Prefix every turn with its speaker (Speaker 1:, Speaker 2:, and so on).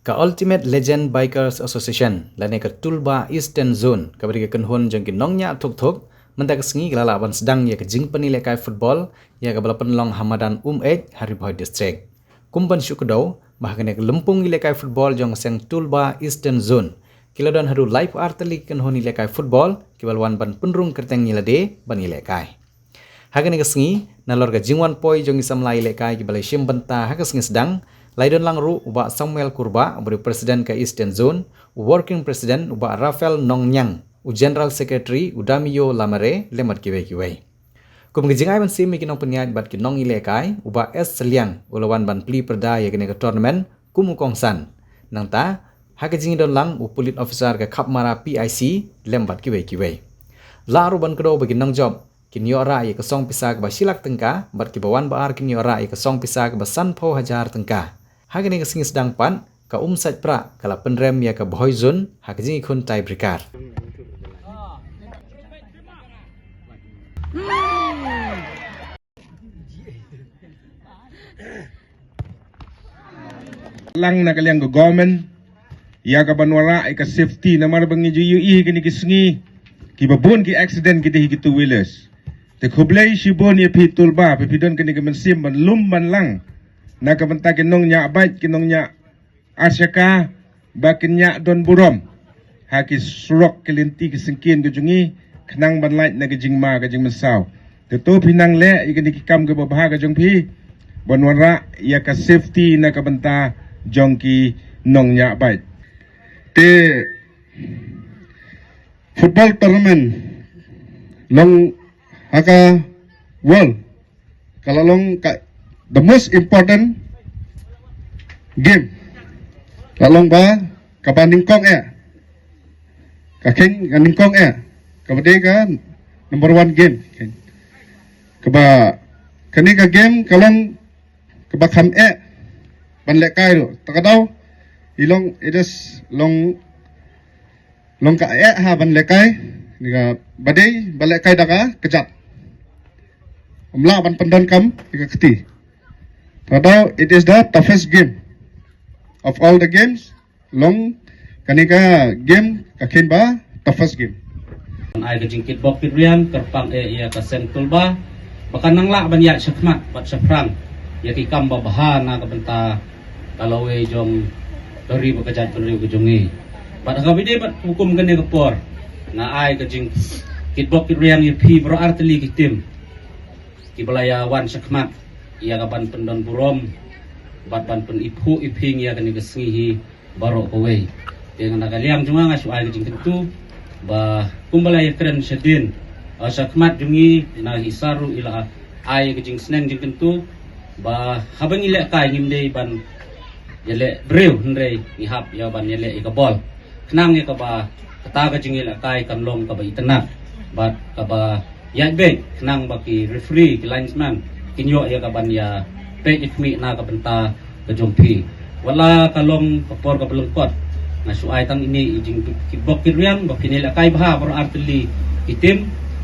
Speaker 1: Ka Ultimate Legend Bikers Association lane ka Tulba Eastern Zone ka beri ka kenhun jong ki nongnya thok menta ka sengi kelala ban sedang ya ka jingpani lekai football ya ka balapan long Hamadan Hari Boy District. Kumpan syukudau bahkan ka lempung lekai football jong seng Tulba Eastern Zone. Kiladan haru live arteli kenhun lekai football kibalwan ban penrung kerteng nyilade ban lekai. Hagan ka sengi nalor ka jingwan poi jong isam lai lekai ki balai shim benta ha ka sengi sedang Laidon lang ru uba Samuel Kurba beri presiden ke Eastern Zone, working president uba Rafael Nongnyang, general secretary Udamiyo Lamare lemat kiwe. Kum gijingai ban sim mikinong penyat bat kinong ilekai uba S Seliang ulawan ban pli perda ya kene ke tournament kumu kongsan. Nang ta hakajing don lang upulit officer ke Kapmara PIC lembat kiwe. Laru ban kedo bagi nong job kinyo ra ya kesong pisa ke basilak tengka bat kibawan baar kinyo ra ya kesong pisa ke basan po hajar tengka. Hagani ka singi sedang pan ka umsat pra kala penrem ya ka boy zone hakajing ikun tie breaker.
Speaker 2: Lang na kaliang government ya ka banwara ay ka safety na marbangi jui kini kisengi kibabon ki accident kita hikitu wheelers. Te khoblai shibon ya pitulba pipidon kini kemensim ban lumban lang na kabanta kinong nya abait kinong nya asyaka bakin nya don burom haki surok kelinti kesengkin gejungi kenang banlait na gejingma gejing mesaw teto pinang le ikan dikikam ke babah gejong pi bonwara ya ka safety na kabanta jongki nong nya abait te football tournament long haka world kalau long the most important game lalong ba kapaningkong kaking kaningkong kabade ka number 1 game kaba kani ka game kalong kaba kham banlek kai do takadaw ilong ides long ka ha banlek kai niga badai balek kai daka kejat umla ban pendon kam niga keti. Padahal it is the toughest game of all the games. Long kanika game kakin ba toughest game.
Speaker 3: Ay kejingkit bok pirian kerpang ia kaseng tulba bahkan nangla banyak syakmat bat syafrang ya kikam babahan na kabenta kalawe jong dari bekejat penri kejongi. Bat kabide bat hukum kene kepor na ay kejingkit bok pirian ya pi bro arteli kitim kibalaya wan syakmat ia kapan pendon burom bat ban pen ipu iping ia kani kesengihi baro kowe dengan nakaliang cuma ngasu ai kejing tentu ba kumbalaya keren sedin sakmat jungi na hisaru ila ai kejing senen jing tentu ba habang ile kai ngimde ban yele brew ndrei ihap ya ban yele ikabol kenang ya kaba kata kejing ile kai kanlong kaba itena bat kaba ya be kenang baki referee ki linesman kinyo ya kaban ya pe ikmi na kabenta kejompi wala kalong kapor ka belengkot na suai tang ini ijing kibok kiryan bak kinila kai baha bro arteli itim